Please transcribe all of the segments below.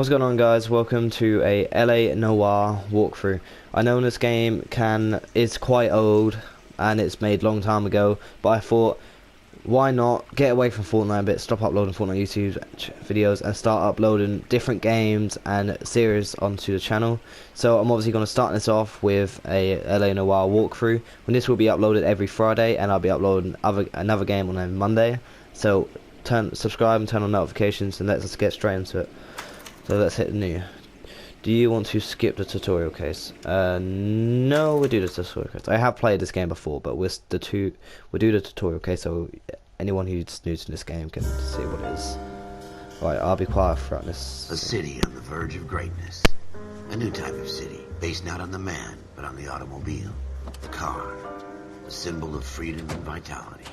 What's going on, guys? Welcome to a LA Noire walkthrough. I know this game is quite old and it's made a long time ago, but I thought, why not get away from Fortnite a bit, stop uploading Fortnite YouTube videos and start uploading different games and series onto the channel. So I'm obviously going to start this off with a LA Noire walkthrough, when this will be uploaded every Friday, and I'll be uploading another game on a Monday. So subscribe and turn on notifications, and let's get straight into it. So let's hit new. Do you want to skip the tutorial case? No, we'll do the tutorial case. I have played this game before, but we'll do the tutorial case so anyone who's new to this game can see what it is. Right, I'll be quiet throughout this. A city on the verge of greatness. A new type of city, based not on the man, but on the automobile. The car. A symbol of freedom and vitality.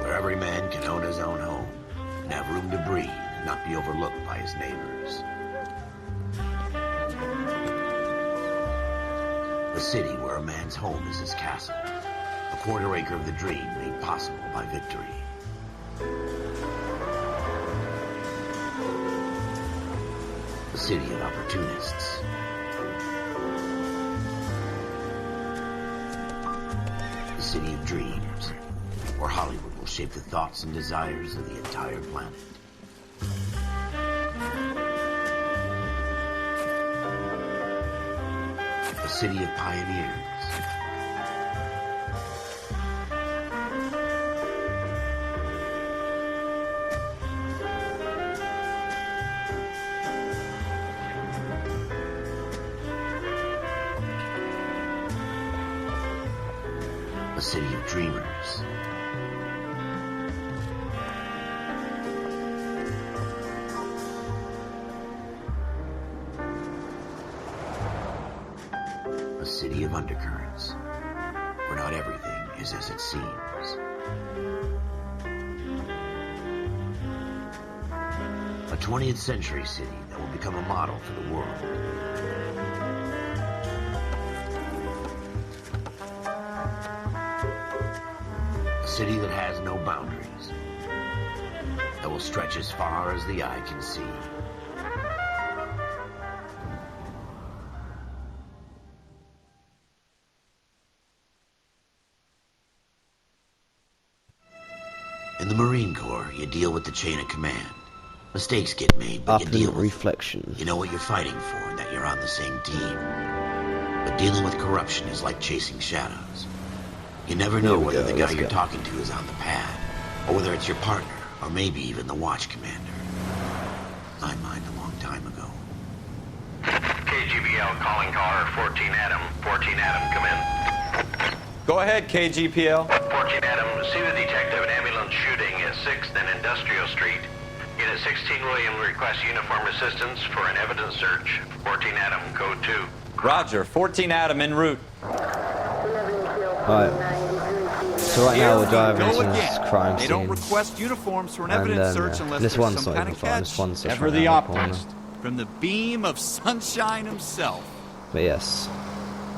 Where every man can own his own home, and have room to breathe, and not be overlooked by his neighbors. A city where a man's home is his castle. A quarter acre of the dream made possible by victory. A city of opportunists. A city of dreams, where Hollywood will shape the thoughts and desires of the entire planet. A city of pioneers. A city of dreamers. A city of undercurrents, where not everything is as it seems. A 20th century city that will become a model for the world. A city that has no boundaries, that will stretch as far as the eye can see. In the Marine Corps, you deal with the chain of command. Mistakes get made, but you deal with reflection. You know what you're fighting for and that you're on the same team. But dealing with corruption is like chasing shadows. You never know whether the guy you're talking to is on the pad, or whether it's your partner, or maybe even the watch commander. I mined a long time ago. KGPL calling caller 14 Adam. 14 Adam, come in. Go ahead, KGPL. 14 Adam, see the detective, an ambulance shooting at 6th and Industrial Street. Unit 16 William requests uniform assistance for an evidence search. 14 Adam, code 2. Roger, 14 Adam en route. Alright. So right now we're driving into this crime scene. They don't request uniforms for an evidence search unless this there's one's some not kind even of fun. catch. This one's just Ever right the around the corner. optimist from the beam of sunshine himself. But yes,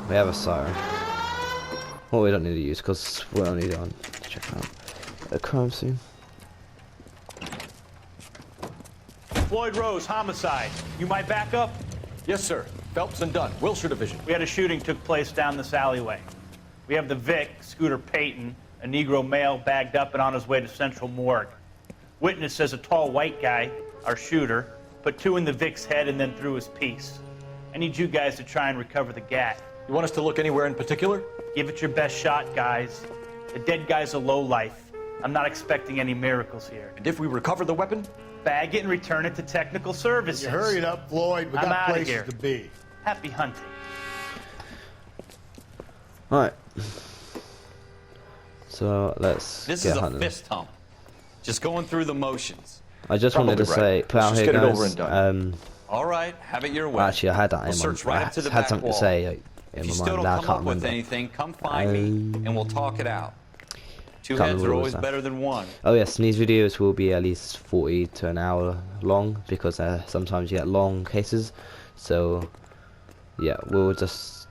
we have a siren. Well, we don't need to use because we're only going to check out a crime scene. Floyd Rose, homicide. You might back up? Yes, sir. Phelps and Dunn, Wilshire Division. We had a shooting took place down this alleyway. We have the Vic, Scooter Payton, a Negro male bagged up and on his way to Central Morgue. Witness says a tall white guy, our shooter, put 2 in the Vic's head and then threw his piece. I need you guys to try and recover the gat. You want us to look anywhere in particular? Give it your best shot, guys. The dead guy's a lowlife. I'm not expecting any miracles here. And if we recover the weapon? Bag it and return it to technical services. You hurry it up, Floyd. We I'm got outta places here. to be. Happy hunting. Alright. So let's This get is a hunting. fist hump. Just going through the motions. I just wanted to Probably right. say, put out Let's here, just get it over guys. and done. All right, have it your way. Actually, I had that We'll in search my right mind. up to the I had back something wall. to say in If you my still mind. don't Now I come can't up with remember. anything, come find me and we'll talk it out. Two Can't heads remember are what always it was. better than one. Oh yes, and these videos will be at least 40 to an hour long because sometimes you get long cases. So yeah, we'll just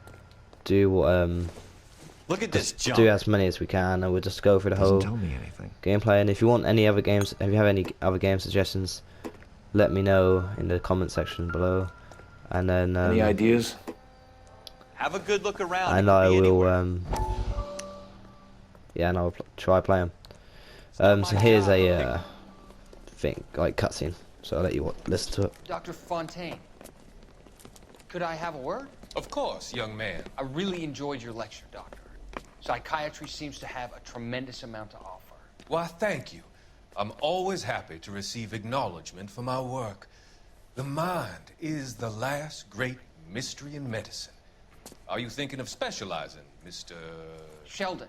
do what Look at this junk. do as many as we can, and we'll just go through the whole Doesn't tell me anything. gameplay. And if you want any other games, if you have any other game suggestions, let me know in the comment section below. And then Any ideas? Have a good look around. and I will yeah, and I'll try play them. So here's a thing, like cutscene. So I'll let you listen to it. Dr. Fontaine, could I have a word? Of course, young man. I really enjoyed your lecture, Doctor. Psychiatry seems to have a tremendous amount to offer. Why, thank you. I'm always happy to receive acknowledgement for my work. The mind is the last great mystery in medicine. Are you thinking of specializing, Mr. Sheldon,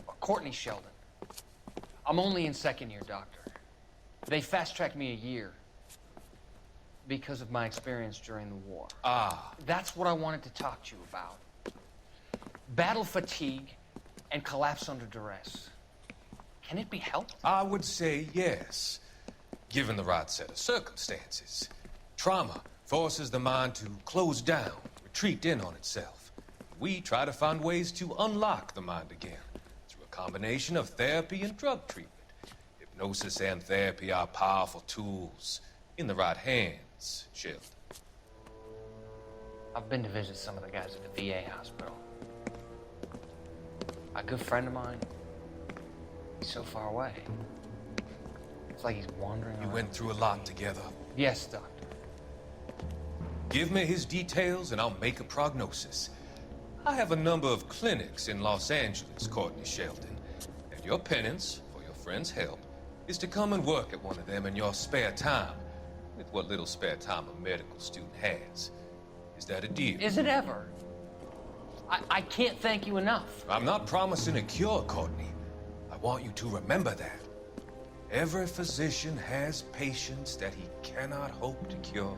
or Courtney Sheldon. I'm only in second year, Doctor. They fast-tracked me a year because of my experience during the war. Ah. That's what I wanted to talk to you about. Battle fatigue and collapse under duress. Can it be helped? I would say yes, given the right set of circumstances. Trauma forces the mind to close down, retreat in on itself. We try to find ways to unlock the mind again through a combination of therapy and drug treatment. Hypnosis and therapy are powerful tools in the right hands, Sheldon. I've been to visit some of the guys at the VA hospital. A good friend of mine, he's so far away. It's like he's wandering You around. went through a lot together. Yes, Doctor. Give me his details and I'll make a prognosis. I have a number of clinics in Los Angeles, Courtney Sheldon, and your penance, for your friend's help, is to come and work at one of them in your spare time, with what little spare time a medical student has. Is that a deal? Is it ever? I can't thank you enough. I'm not promising a cure, Courtney. I want you to remember that. Every physician has patients that he cannot hope to cure,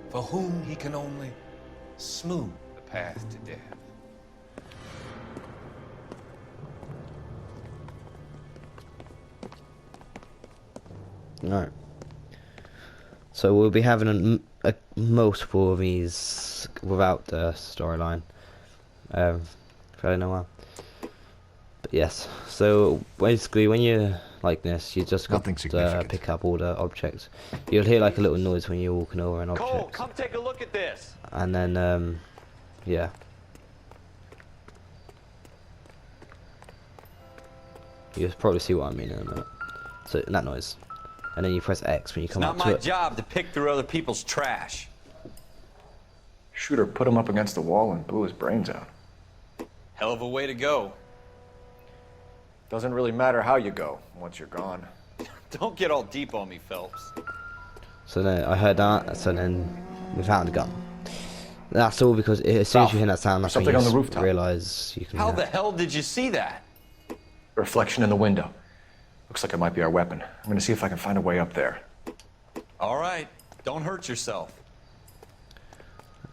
for whom he can only smooth the path to death. Alright. So we'll be having a multiple of these without the storyline. Fairly know why. But yes, so basically when you like this, you just got Nothing to significant. pick up all the objects. You'll hear like a little noise when you're walking over an object. Cole, come take a look at this. And then, yeah. You'll probably see what I mean in a minute. So, that noise. And then you press X when you It's come not up to my it. job to pick through other people's trash. Shooter put him up against the wall and blew his brains out. Hell of a way to go. Doesn't really matter how you go once you're gone. Don't get all deep on me, Phelps. So then I heard that, so then we found a gun. That's all because as soon as you hear that sound, that's when something you on the rooftop. realise you can... How the hell did you see that? Reflection in the window. Looks like it might be our weapon. I'm gonna see if I can find a way up there. All right, don't hurt yourself.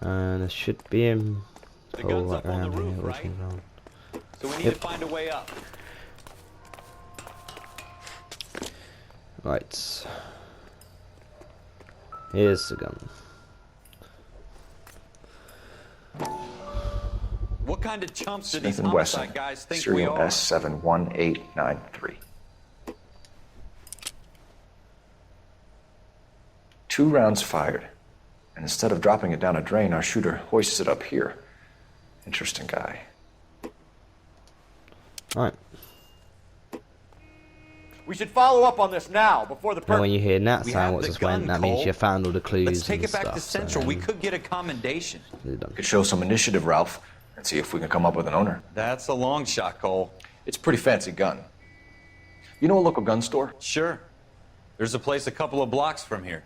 And there should be him... The gun's up on the roof, here, right? around. So we need Yep. to find a way up. Right. Here's the gun. What kind of chumps do these Smith & Wesson, homicide guys think we serial are? S71893. 2 rounds fired. And instead of dropping it down a drain, our shooter hoists it up here. Interesting guy. Alright. We should follow up on this now, before the Now when you hear that We sound, have what the just went, gun, that means Cole. you found all the clues. Let's take and it back stuff, to so Central. We then could get a commendation. you're done. Could show some initiative, Ralph, and see if we can come up with an owner. That's a long shot, Cole. It's a pretty fancy gun. You know a local gun store? Sure. There's a place a couple of blocks from here.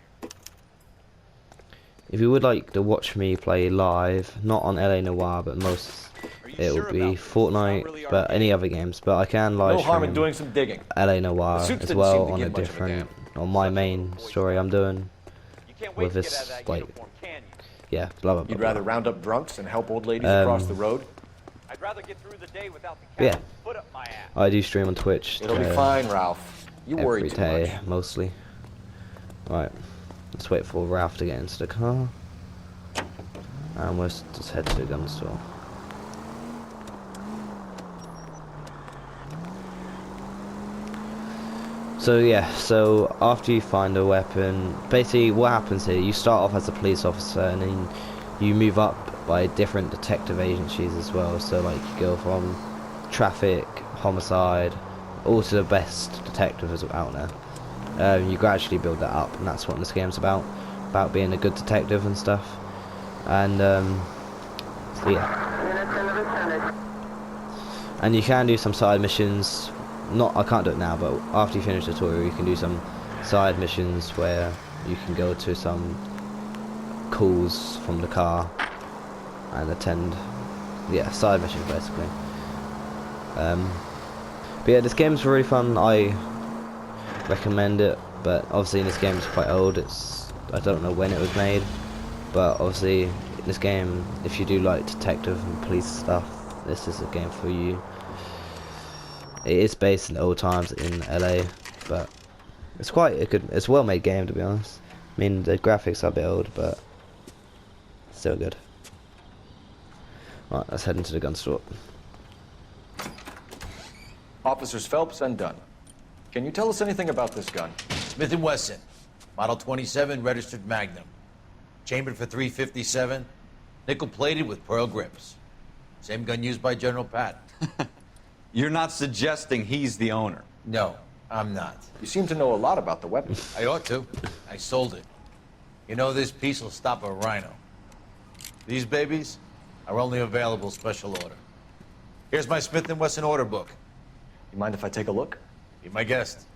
If you would like to watch me play live, not on LA Noire, but most it sure will be about this? It's not Fortnite, really our but any other games. But I can live No harm in stream doing some digging. LA Noire suits as didn't well seem to on a give much of a different, on my main story I'm doing You can't with this, like, yeah, blah blah blah. You'd blah. rather round up drunks and help old ladies across the road? I'd rather get through the day without the But yeah, foot up my ass. I do stream on Twitch. It'll be fine, Ralph. You worry every too day, much. mostly. Right, let's wait for Ralph to get into the car. And we'll just head to the gun store. So yeah, so after you find a weapon, basically what happens here, you start off as a police officer and then you move up by different detective agencies as well. So like you go from traffic, homicide, all to the best detectives out there. You gradually build that up, and that's what this game's about being a good detective and stuff. And so yeah. And you can do some side missions. I can't do it now, but after you finish the tutorial you can do some side missions where you can go to some calls from the car and attend, yeah, side missions basically. But yeah, this game's really fun. I recommend it, but obviously this game is quite old. I don't know when it was made, but obviously this game, if you do like detective and police stuff, this is a game for you. It is based in old times in LA, but it's quite it's a well-made game, to be honest. I mean, the graphics are a bit old, but still good. Right, let's head into the gun store. Officers Phelps and Dunn. Can you tell us anything about this gun? Smith & Wesson, Model 27, registered Magnum. Chambered for .357, nickel-plated with pearl grips. Same gun used by General Patton. You're not suggesting he's the owner? No, I'm not. You seem to know a lot about the weapon. I ought to. I sold it. You know, this piece will stop a rhino. These babies are only available special order. Here's my Smith & Wesson order book. You mind if I take a look? Be my guest.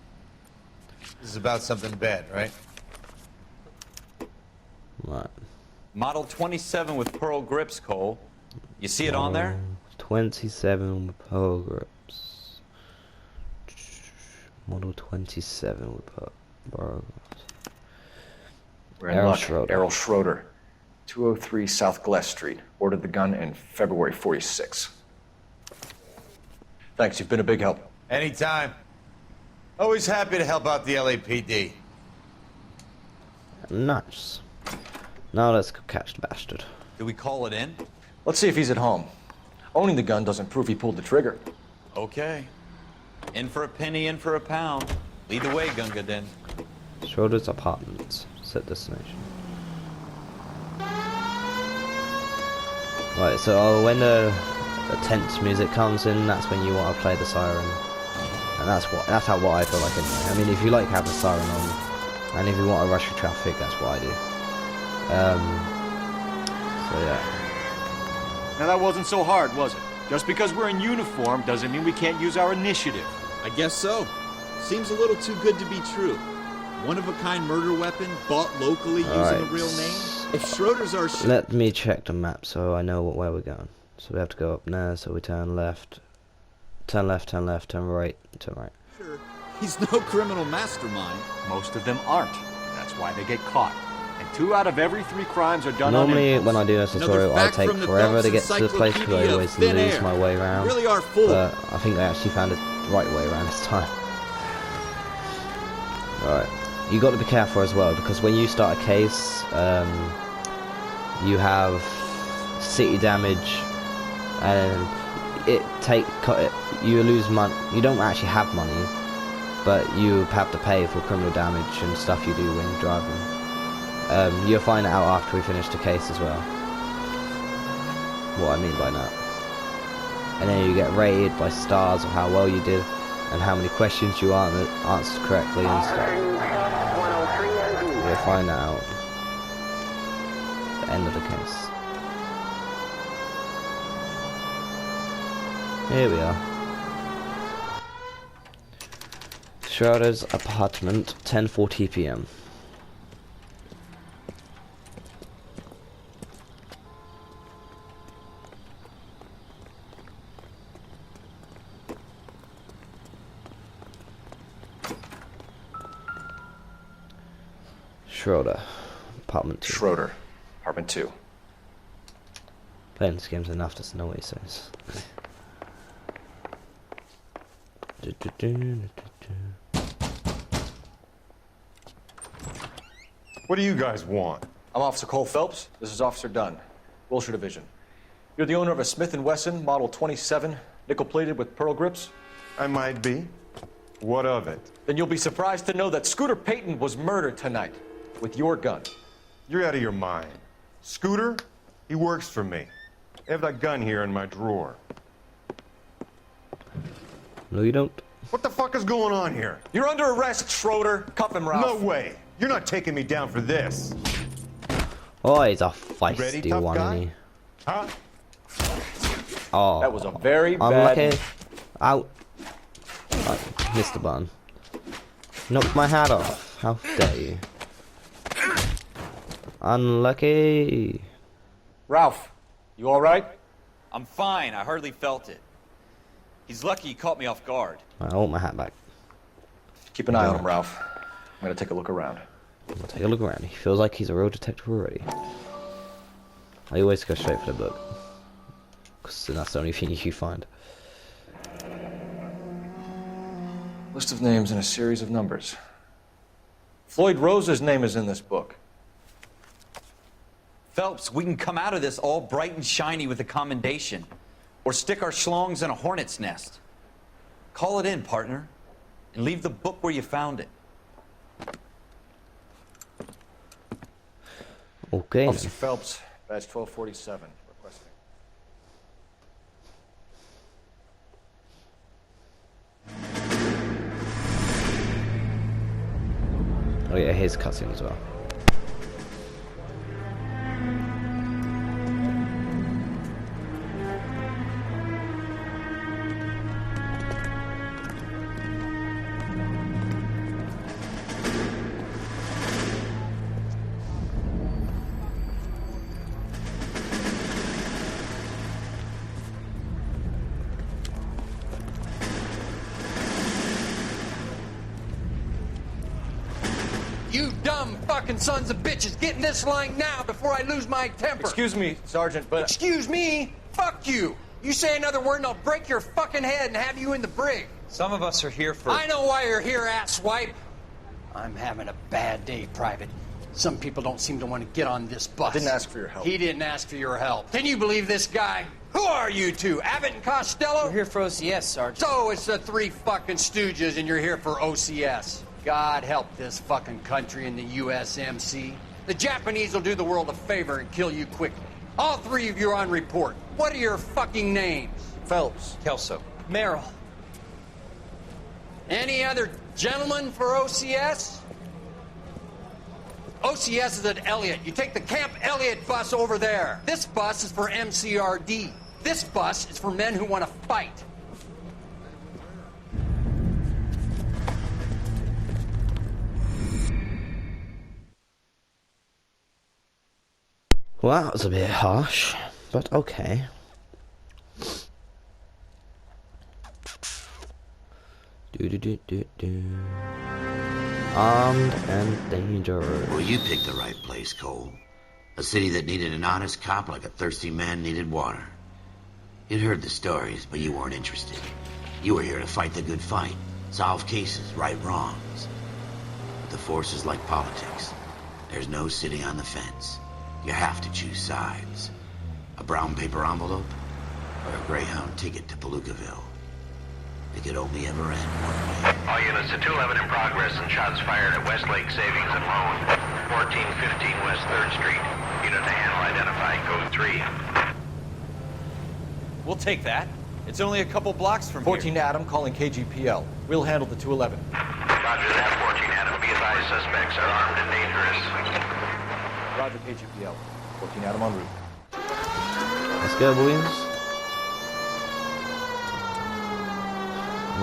This is about something bad, right? Right. Model 27 with pearl grips, Cole. You see it on there? 27 with pearl grips. Model 27 with pearl grips. We're in luck. Errol Schroeder, 203 South Glass Street. Ordered the gun in February '46. Thanks, you've been a big help. Anytime. Always happy to help out the LAPD. Nice. Now let's go catch the bastard. Do we call it in? Let's see if he's at home. Owning the gun doesn't prove he pulled the trigger. Okay. In for a penny, in for a pound. Lead the way, Gunga Din. Schroeder's apartment. Set destination. Right, so when the tense music comes in, that's when you want to play the siren. And that's how I feel like anyway. I mean, if you like having a siren on, and if you want to rush your traffic, that's what I do. So yeah. Now that wasn't so hard, was it? Just because we're in uniform doesn't mean we can't use our initiative. I guess so. Seems a little too good to be true. One-of-a-kind murder weapon bought locally using a real name. If Schroeder's our let me check the map so I know where we're going. So we have to go up there, so we turn left. Turn left, turn left, turn right, turn right. Sure, he's no criminal mastermind. Most of them aren't. That's why they get caught. And 2 out of every 3 crimes are done normally on when I do this tutorial, I take forever to get to the place because I always lose my way around. Really are full. But I think I actually found the right way around this time. Alright. You got to be careful as well, because when you start a case, you have city damage, and you lose money. You don't actually have money, but you have to pay for criminal damage and stuff you do when driving. You'll find out after we finish the case as well, what I mean by that. And then you get rated by stars of how well you did and how many questions you answered correctly and stuff. We'll find out at the end of the case. Here we are. Schroeder's apartment, 10:40 p.m. Schroeder, apartment 2. Schroeder, apartment 2. Playing this game's enough to know what he says. What do you guys want? I'm Officer Cole Phelps. This is Officer Dunn, Wilshire Division. You're the owner of a Smith & Wesson Model 27, nickel-plated with pearl grips? I might be. What of it? Then you'll be surprised to know that Scooter Payton was murdered tonight with your gun. You're out of your mind. Scooter? He works for me. I have that gun here in my drawer. No, you don't. What the fuck is going on here? You're under arrest, Schroeder. Cuff him, Ralph. No way. You're not taking me down for this. Oh, he's a Ready, feisty tough one, guy? isn't he? Huh? Oh. That was a very unlucky. bad... Out. Oh, missed the button. Knocked my hat off. How dare you? Unlucky. Ralph, you all right? I'm fine. I hardly felt it. He's lucky he caught me off guard. I want my hat back. Keep an eye on him, Ralph. I'm gonna take a look around. We'll take a look around. He feels like he's a real detective already. I always go straight for the book. Because that's the only thing you find. List of names and a series of numbers. Floyd Rose's name is in this book. Phelps, we can come out of this all bright and shiny with a commendation. Or stick our schlongs in a hornet's nest. Call it in, partner. And leave the book where you found it. Okay. Officer Phelps, badge 1247, requesting. Oh yeah, here's cutscene as well. You dumb fucking sons of bitches, get in this line now before I lose my temper. Excuse me, Sergeant, but... Excuse me? Fuck you. You say another word and I'll break your fucking head and have you in the brig. Some of us are here for... I know why you're here, asswipe. I'm having a bad day, Private. Some people don't seem to want to get on this bus. I didn't ask for your help. He didn't ask for your help. Can you believe this guy? Who are you two? Abbott and Costello? We're here for OCS, Sergeant. So it's the three fucking stooges and you're here for OCS. God help this fucking country and the USMC. The Japanese will do the world a favor and kill you quickly. All three of you are on report. What are your fucking names? Phelps. Kelso. Merrill. Any other gentlemen for OCS? OCS is at Elliott. You take the Camp Elliott bus over there. This bus is for MCRD. This bus is for men who want to fight. Well, that was a bit harsh, but okay. Armed and dangerous. Well, you picked the right place, Cole. A city that needed an honest cop like a thirsty man needed water. You'd heard the stories, but you weren't interested. You were here to fight the good fight, solve cases, right wrongs. But the force is like politics. There's no sitting on the fence. You have to choose sides. A brown paper envelope or a Greyhound ticket to Palookaville. It could only ever end one way. All units at 211 in progress and shots fired at Westlake Savings and Loan, 1415 West 3rd Street. Unit to handle identified, code 3. We'll take that. It's only a couple blocks from 14 Adam calling KGPL. We'll handle the 211. Roger that, 14 Adam. Be advised, suspects are armed and dangerous. Roger, KGPL. 14 Adam en route. Let's go, boys.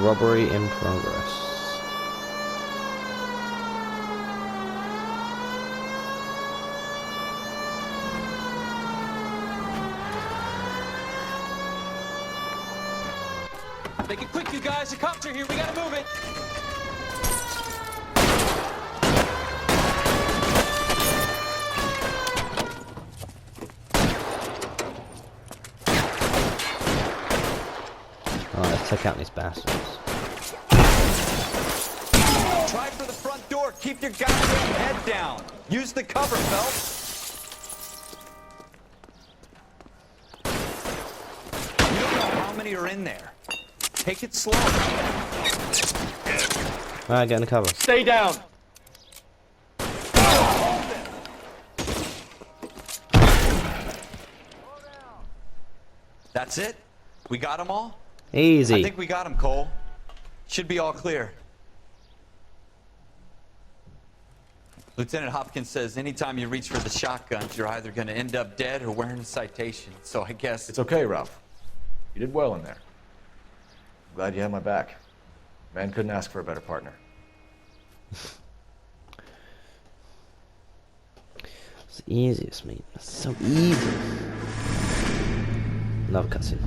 Robbery in progress. Make it quick, you guys. The cops are here. We gotta move it. Alright, let's take out these bastards. Try for the front door. Keep your goddamn head down. Use the cover, Phelps. You don't know how many are in there. Take it slow. Alright, get in the cover. Stay down. That's it? We got them all? Easy. I think we got them, Cole. Should be all clear. Lieutenant Hopkins says anytime you reach for the shotguns, you're either going to end up dead or wearing a citation. So I guess... It's okay, Ralph. You did well in there. I'm glad you had my back. Man couldn't ask for a better partner. It's the easiest, mate. It's so easy. Another cutscene.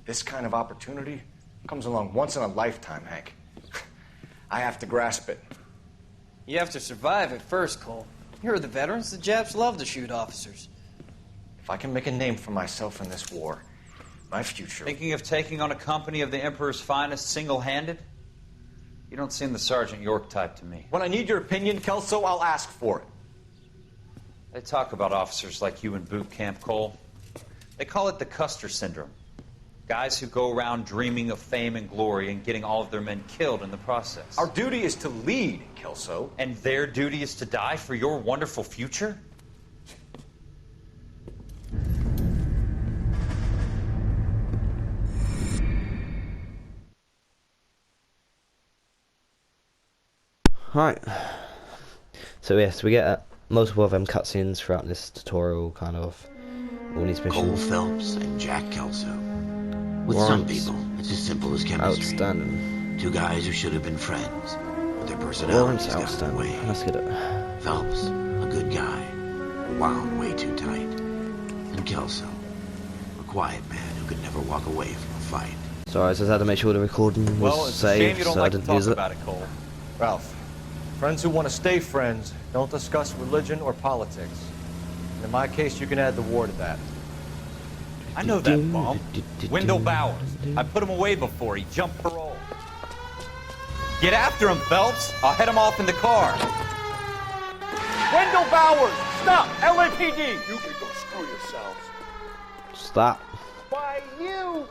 This kind of opportunity comes along once in a lifetime, Hank. I have to grasp it. You have to survive it first, Cole. You're the veterans. The Japs love to shoot officers. If I can make a name for myself in this war, my future... Thinking of taking on a company of the Emperor's finest single-handed? You don't seem the Sergeant York type to me. When I need your opinion, Kelso, I'll ask for it. They talk about officers like you in boot camp, Cole. They call it the Custer Syndrome. Guys who go around dreaming of fame and glory and getting all of their men killed in the process. Our duty is to lead, Kelso. And their duty is to die for your wonderful future? Right. So yes, we get multiple of them cutscenes throughout this tutorial, kind of all these missions. Cole Phelps and Jack Kelso. With some people, it's as simple as chemistry. Outstanding. Two guys who should have been friends, but their personalities got in the way. Let's get it. Phelps, a good guy, wound way too tight. And Kelso, a quiet man who could never walk away from a fight. Sorry, I just had to make sure the recording was well, it's saved, a shame you don't so like I to didn't talk use it. about it, Cole. Ralph, friends who want to stay friends don't discuss religion or politics. And in my case, you can add the war to that. I know that bum. Wendell Bowers. I put him away before. He jumped parole. Get after him, Phelps. I'll head him off in the car. Wendell Bowers! Stop! LAPD! You can go screw yourselves. Stop. By you!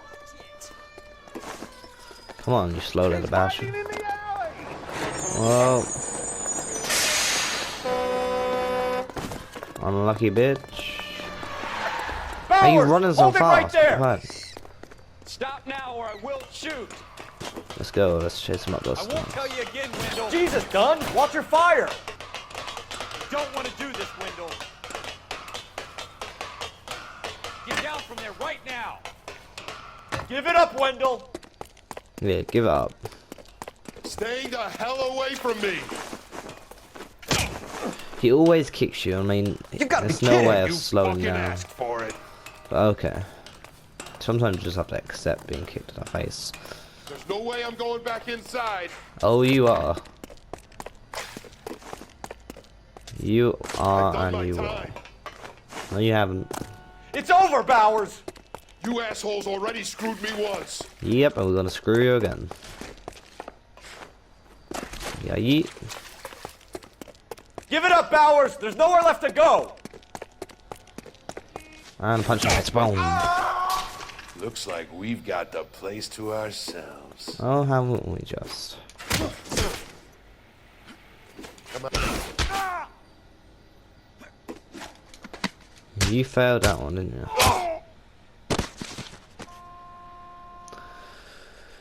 Come on, you slow little bastard. Whoa. Unlucky bitch. How are you running so fast? Right. Stop now or I will shoot. Let's go, let's chase him up those I won't tell you again, Wendell. Jesus, Dunn! Watch your fire! Don't want to do this, Wendell. Get down from there right now. Give it up, Wendell! Yeah, give it up. Stay the hell away from me! He always kicks you, I mean, there's no way of slowing down. Asked for it. But okay. Sometimes you just have to accept being kicked in the face. There's no way I'm going back inside. Oh, you are. You are and you will. No, you haven't. It's over, Bowers! You assholes already screwed me once. Yep, and we're gonna screw you again. Yeah, yeet. Give it up, Bowers! There's nowhere left to go! And punch him. It's boom. Looks like we've got the place to ourselves. Oh, haven't we just? Come on. You failed that one, didn't you?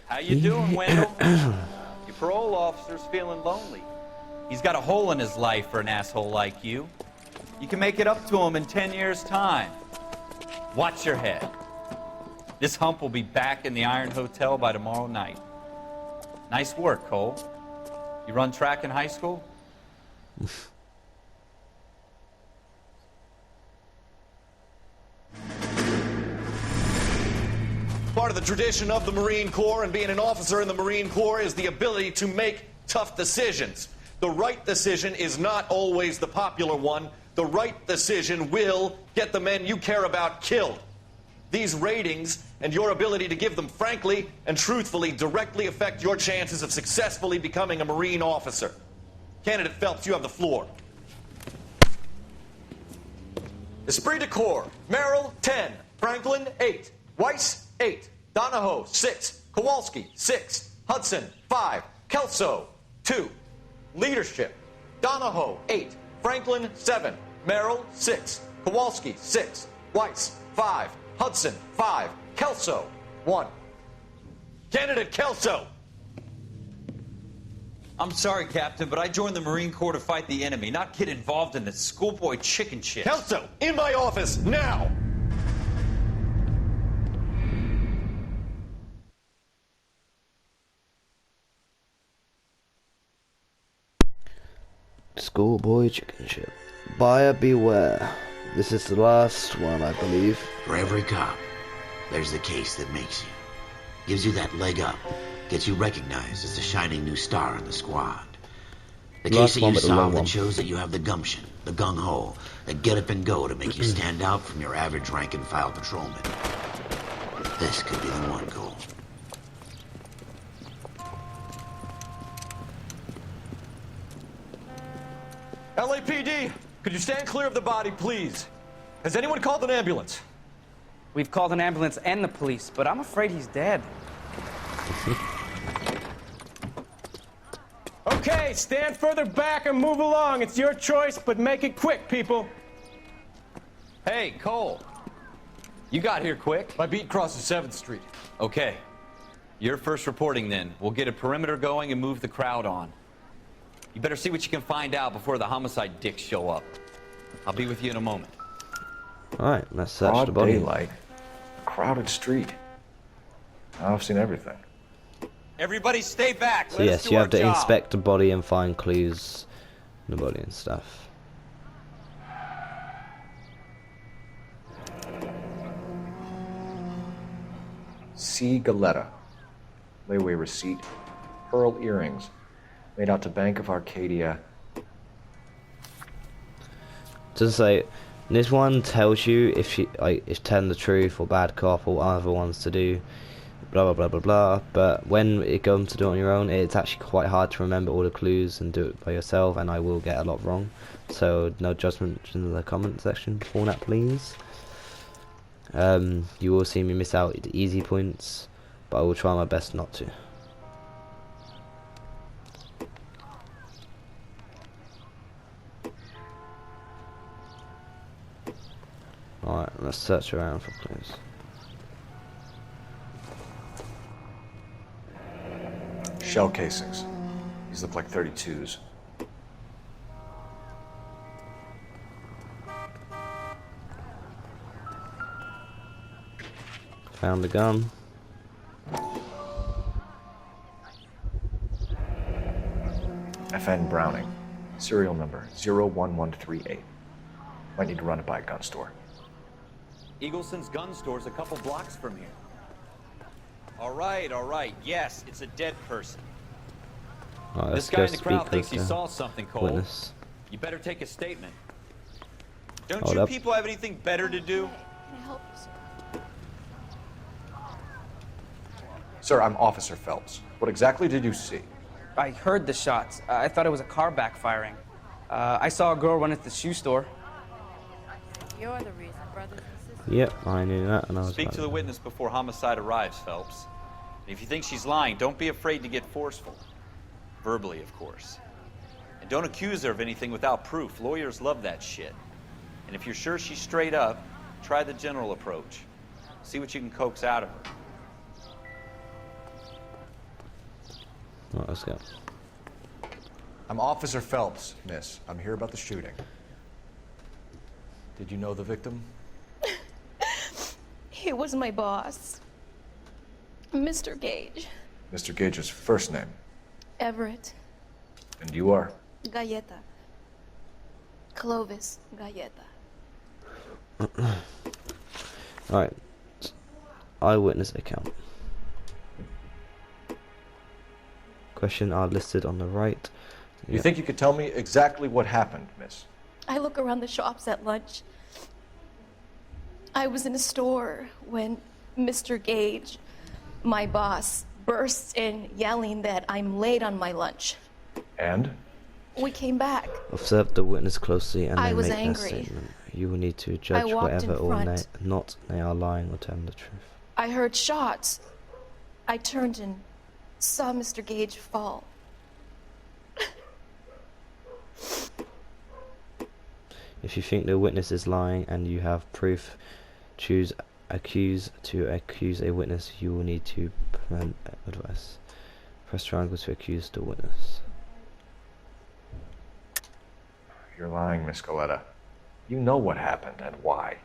How you doing, Wendell? Your parole officer's feeling lonely. He's got a hole in his life for an asshole like you. You can make it up to him in 10 years' time. Watch your head. This hump will be back in the Iron Hotel by tomorrow night. Nice work, Cole. You run track in high school? Part of the tradition of the Marine Corps and being an officer in the Marine Corps is the ability to make tough decisions. The right decision is not always the popular one. The right decision will get the men you care about killed. These ratings and your ability to give them frankly and truthfully directly affect your chances of successfully becoming a Marine officer. Candidate Phelps, you have the floor. Esprit de Corps, Merrill, 10. Franklin, 8. Weiss, 8. Donahoe, 6. Kowalski, 6. Hudson, 5. Kelso, 2. Leadership, Donahoe, 8. Franklin, 7. Merrill, 6. Kowalski, 6. Weiss, 5. Hudson, 5. Kelso, 1. Candidate Kelso! I'm sorry, Captain, but I joined the Marine Corps to fight the enemy, not get involved in this schoolboy chicken shit. Kelso, in my office, now! Schoolboy chicken shit. Buyer beware. This is the last one, I believe. For every cop, there's the case that makes you. Gives you that leg up. Gets you recognized as the shining new star in the squad. The case that you solve that shows that you have the gumption, the gung-ho, the get up and go to make you stand out from your average rank-and-file patrolman. This could be the one, Cole. LAPD, could you stand clear of the body, please? Has anyone called an ambulance? We've called an ambulance and the police, but I'm afraid he's dead. Okay, stand further back and move along. It's your choice, but make it quick, people. Hey, Cole. You got here quick. My beat crosses 7th Street. Okay. You're first reporting then. We'll get a perimeter going and move the crowd on. You better see what you can find out before the homicide dicks show up. I'll be with you in a moment. Alright, let's search the body. Daylight. Crowded street. I've seen everything. Everybody stay back. So yes, you have to inspect the body and find clues in the body and stuff. C. Galetta. Layaway receipt. Pearl earrings. Made out to Bank of Arcadia. Doesn't say. This one tells you if she is telling the truth or bad cop or other ones to do. Blah blah blah blah blah. But when it comes to do it on your own, it's actually quite hard to remember all the clues and do it by yourself. And I will get a lot wrong. So no judgment in the comment section for that, please. You will see me miss out the easy points, but I will try my best not to. Alright, let's search around for clues. Shell casings. These look like 32s. Found the gun. FN Browning. Serial number 01138. Might need to run it by a gun store. Eagleson's gun store's a couple blocks from here. All right. Yes, it's a dead person. Right, this guy in the crowd thinks he saw something, Cole. Witness. You better take a statement. Don't Hold you up. people have anything better to do? Can I help you, sir? Sir, I'm Officer Phelps. What exactly did you see? I heard the shots. I thought it was a car backfiring. I saw a girl run at the shoe store. You're the reason, brothers and sisters. Yep, I knew that, and I was Speak like, to the witness before homicide arrives, Phelps. If you think she's lying, don't be afraid to get forceful. Verbally, of course. And don't accuse her of anything without proof. Lawyers love that shit. And if you're sure she's straight up, try the general approach. See what you can coax out of her. Alright, let's go. I'm Officer Phelps, miss. I'm here about the shooting. Did you know the victim? He was my boss, Mr. Gage. Mr. Gage's first name. Everett. And you are? Galleta. Clovis Galleta. Alright. Eyewitness account. Questions are listed on the right. You think you could tell me exactly what happened, miss? I look around the shops at lunch. I was in a store when Mr. Gage, my boss, bursts in yelling that I'm late on my lunch. And? We came back. Observe the witness closely and I then was make their angry. statement. You will need to judge walked whatever in or front. not they are lying or telling the truth. I heard shots. I turned and saw Mr. Gage fall. If you think the witness is lying and you have proof, choose accuse to accuse a witness. You will need to prevent advice. Press triangle to accuse the witness. You're lying, Miss Goleta. You know what happened and why.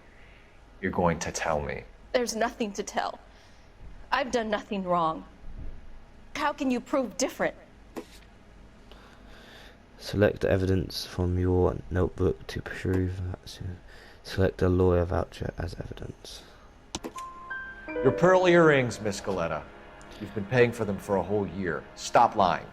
You're going to tell me. There's nothing to tell. I've done nothing wrong. How can you prove different? Select the evidence from your notebook to prove. Select a lawyer voucher as evidence. Your pearl earrings, Miss Goleta. You've been paying for them for a whole year. Stop lying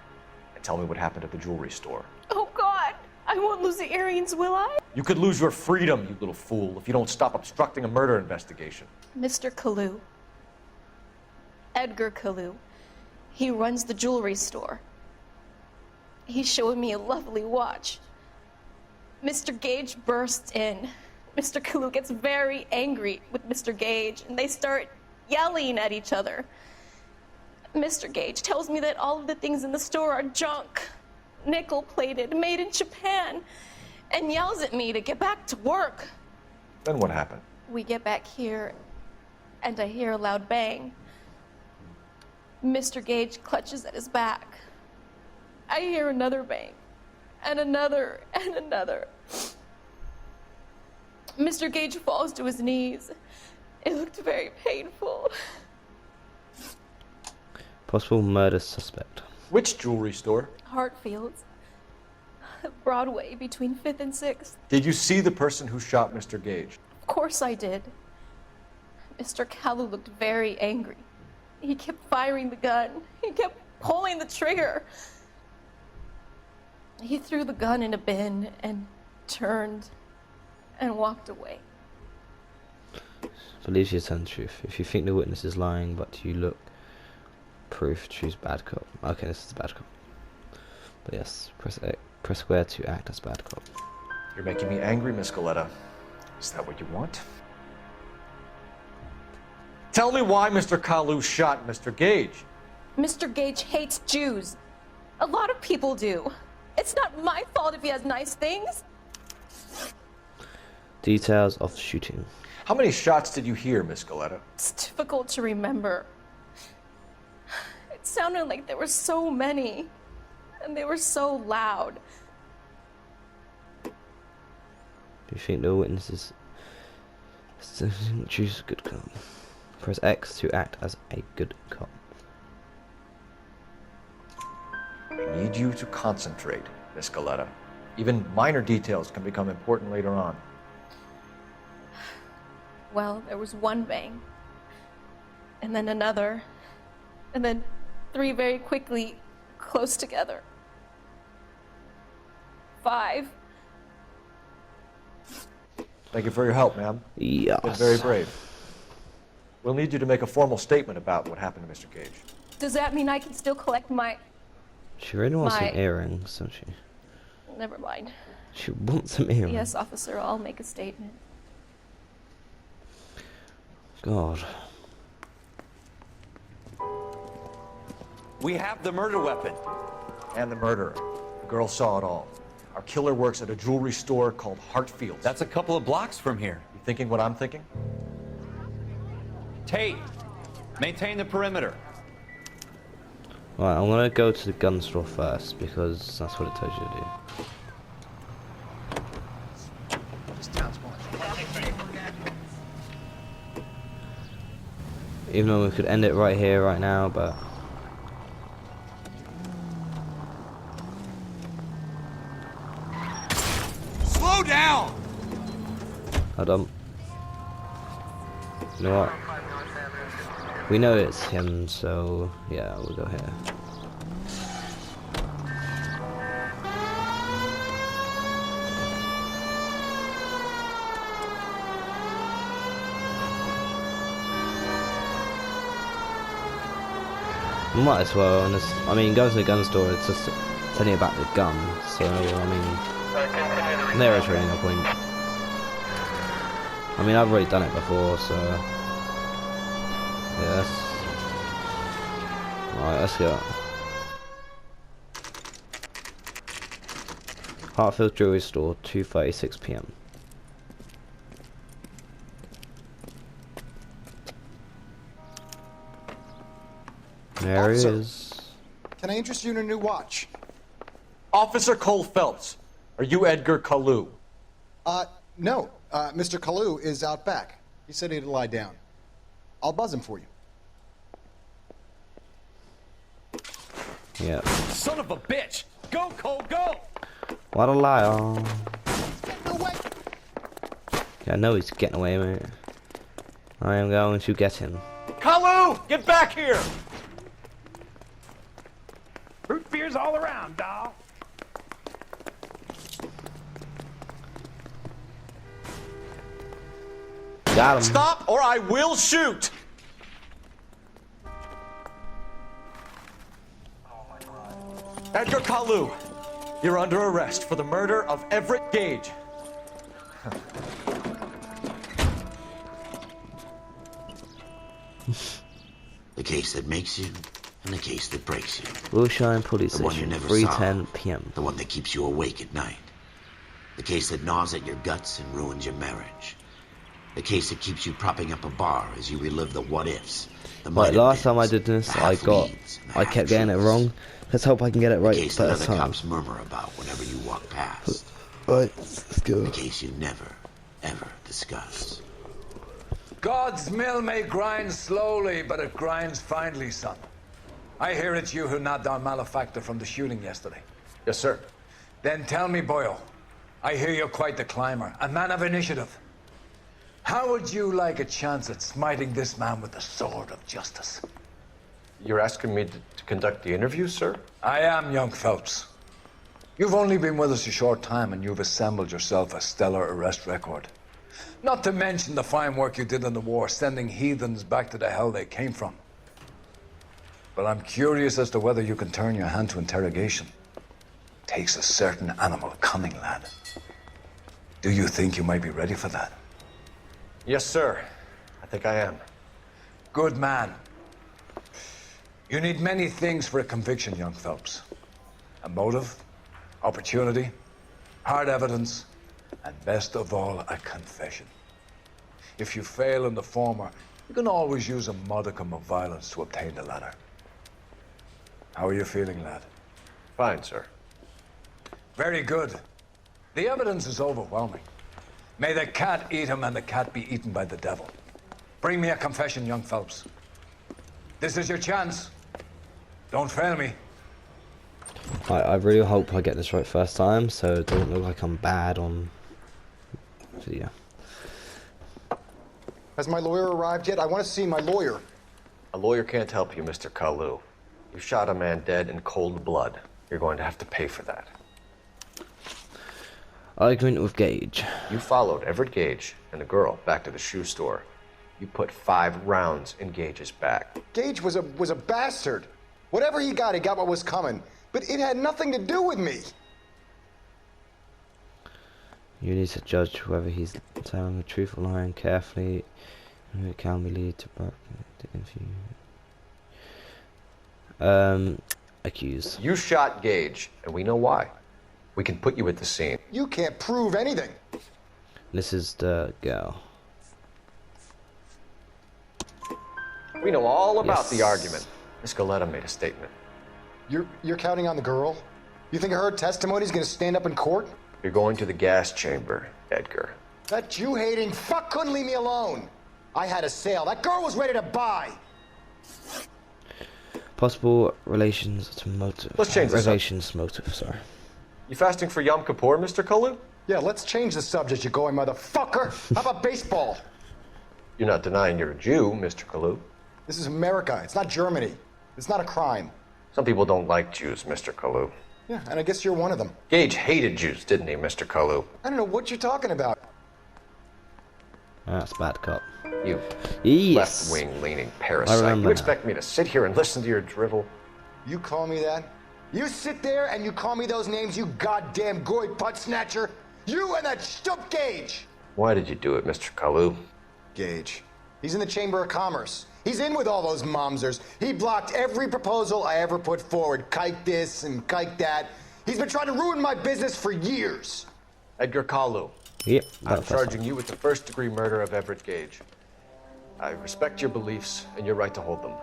and tell me what happened at the jewelry store. Oh, God! I won't lose the earrings, will I? You could lose your freedom, you little fool, if you don't stop obstructing a murder investigation. Mr. Kalu. Edgar Kalu. He runs the jewelry store. He showed me a lovely watch. Mr. Gage bursts in. Mr. Kalu gets very angry with Mr. Gage, and they start yelling at each other. Mr. Gage tells me that all of the things in the store are junk, nickel-plated, made in Japan, and yells at me to get back to work. Then what happened? We get back here, and I hear a loud bang. Mr. Gage clutches at his back. I hear another bang, and another, and another. Mr. Gage falls to his knees. It looked very painful. Possible murder suspect. Which jewelry store? Hartfield's. Broadway, between 5th and 6th. Did you see the person who shot Mr. Gage? Of course I did. Mr. Kalu looked very angry. He kept firing the gun. He kept pulling the trigger. He threw the gun in a bin and turned and walked away. Believes you telling the truth. If you think the witness is lying but you look proof, choose bad cop. Okay, this is bad cop. But yes, press square to act as bad cop. You're making me angry, Miss Goleta. Is that what you want? Tell me why Mr. Kalu shot Mr. Gage. Mr. Gage hates Jews. A lot of people do. It's not my fault if he has nice things. Details of shooting. How many shots did you hear, Miss Goleta? It's difficult to remember. It sounded like there were so many, and they were so loud. Do you think the witness is... choose good cop. Press X to act as a good cop. I need you to concentrate, Miss Goleta. Even minor details can become important later on. Well, there was one bang, and then another, and then 3 very quickly, close together. 5. Thank you for your help, ma'am. Yes. You've been very brave. We'll need you to make a formal statement about what happened to Mr. Gage. Does that mean I can still collect my... She really wants some earrings, doesn't she? Never mind. She wants some earrings. Yes, officer, I'll make a statement. God. We have the murder weapon. And the murderer. The girl saw it all. Our killer works at a jewelry store called Hartfield's. That's a couple of blocks from here. You thinking what I'm thinking? Tate, maintain the perimeter. Right, I'm gonna go to the gun store first because that's what it tells you to do. Even though we could end it right here, right now, but... Slow down! Hold on. You know what? We know it's him, so yeah, we'll go here. Might as well, and I mean, going to the gun store, it's just telling you about the gun, so I mean, there is really no point. I mean, I've already done it before, so Alright, let's go. Hartfield Jewelry Store, 2:36 p.m. There he is. Can I interest you in a new watch? Officer Cole Phelps, are you Edgar Kalu? No. Mr. Kalu is out back. He said he'd lie down. I'll buzz him for you. Yeah. Son of a bitch! Go, Cole, go! What a liar. Yeah, I know he's getting away, mate. I am going to get him. Kalu! Get back here! Root beers all around, doll. Got him. Stop or I will shoot! Edgar Kalu, you're under arrest for the murder of Everett Gage. The case that makes you, and the case that breaks you. Wilshire Police The one you Station, never 3:10 solve. p.m. The one that keeps you awake at night. The case that gnaws at your guts and ruins your marriage. The case that keeps you propping up a bar as you relive the what-ifs. Right, last time I did this, I kept getting it wrong. Let's hope I can get it right the case the that first other time. cops murmur about whenever you walk past. Right, let's go. The case you never, ever discuss. God's mill may grind slowly, but it grinds finely, son. I hear it's you who knocked down Malefactor from the shooting yesterday. Yes, sir. Then tell me, Boyle, I hear you're quite the climber, a man of initiative. How would you like a chance at smiting this man with the sword of justice? You're asking me to conduct the interview, sir? I am, young Phelps. You've only been with us a short time, and you've assembled yourself a stellar arrest record. Not to mention the fine work you did in the war, sending heathens back to the hell they came from. But I'm curious as to whether you can turn your hand to interrogation. Takes a certain animal cunning, lad. Do you think you might be ready for that? Yes, sir. I think I am. Good man. You need many things for a conviction, young Phelps. A motive, opportunity, hard evidence, and best of all, a confession. If you fail in the former, you can always use a modicum of violence to obtain the latter. How are you feeling, lad? Fine, sir. Very good. The evidence is overwhelming. May the cat eat him and the cat be eaten by the devil. Bring me a confession, young Phelps. This is your chance. Don't fail me. I really hope I get this right first time, so it doesn't look like I'm bad on video. Has my lawyer arrived yet? I want to see my lawyer. A lawyer can't help you, Mr. Kalu. You shot a man dead in cold blood. You're going to have to pay for that. Argument with Gage. You followed Everett Gage and the girl back to the shoe store. You put 5 rounds in Gage's back. Gage was a bastard. Whatever he got what was coming. But it had nothing to do with me. You need to judge whether he's telling the truth or lying carefully, and it can be lead to accused. You shot Gage, and we know why. We can put you at the scene. You can't prove anything. This is the girl. We know all about the argument. Miss Galetta made a statement. You're counting on the girl? You think her testimony's gonna stand up in court? You're going to the gas chamber, Edgar. That Jew-hating fuck couldn't leave me alone. I had a sale. That girl was ready to buy. Possible relations to motive. Let's change this relations motive, sorry. You fasting for Yom Kippur, Mr. Kalu? Yeah, let's change the subject, you going motherfucker. How about baseball? You're not denying you're a Jew, Mr. Kalu. This is America. It's not Germany. It's not a crime. Some people don't like Jews, Mr. Kalu. Yeah, and I guess you're one of them. Gage hated Jews, didn't he, Mr. Kalu? I don't know what you're talking about. That's bad cop. You left-wing leaning parasite. You expect me to sit here and listen to your drivel? You call me that? You sit there and you call me those names, you goddamn goy butt snatcher? You and that stup Gage! Why did you do it, Mr. Kalu? Gage. He's in the Chamber of Commerce. He's in with all those momsers. He blocked every proposal I ever put forward. Kike this and kike that. He's been trying to ruin my business for years. Edgar Kalu. Yep. I'm charging you with the first-degree murder of Everett Gage. I respect your beliefs and your right to hold them.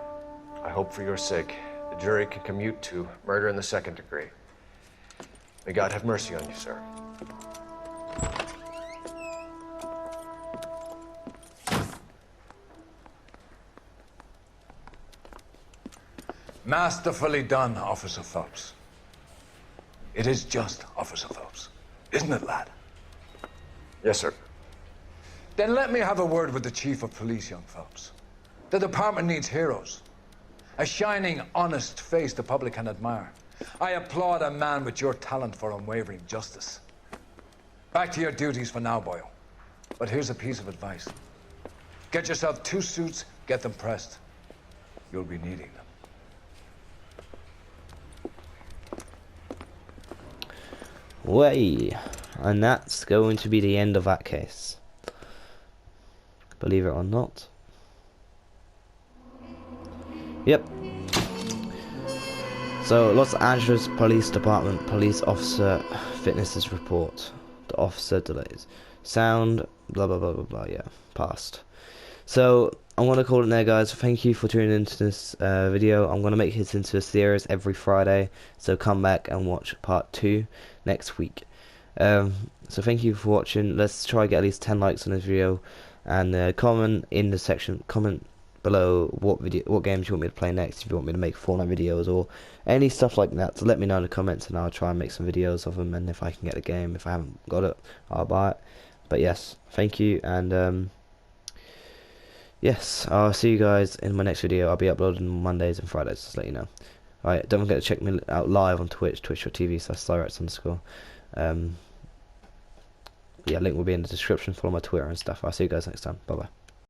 I hope for your sake the jury can commute to murder in the second degree. May God have mercy on you, sir. Masterfully done, Officer Phelps. It is just, Officer Phelps. Isn't it, lad? Yes, sir. Then let me have a word with the Chief of Police, young Phelps. The department needs heroes. A shining, honest face the public can admire. I applaud a man with your talent for unwavering justice. Back to your duties for now, Boyle. But here's a piece of advice. Get yourself 2 suits, get them pressed. You'll be needing them. Way, and that's going to be the end of that case. Believe it or not. Yep. So, Los Angeles Police Department police officer fitnesses report. The officer delays. Sound, blah blah blah blah blah, yeah, passed. So, I'm going to call it there, guys. Thank you for tuning into this video. I'm going to make this into a series every Friday. So, come back and watch part 2 next week. So, thank you for watching. Let's try to get at least 10 likes on this video. And comment in the section, comment below what games you want me to play next. If you want me to make Fortnite videos or any stuff like that, so let me know in the comments and I'll try and make some videos of them. And if I can get a game, if I haven't got it, I'll buy it. But yes, thank you, and yes, I'll see you guys in my next video. I'll be uploading Mondays and Fridays, just to let you know. Alright, don't forget to check me out live on Twitch, twitch.tv/Cyrex_. Yeah, link will be in the description. Follow my Twitter and stuff. I'll see you guys next time. Bye bye.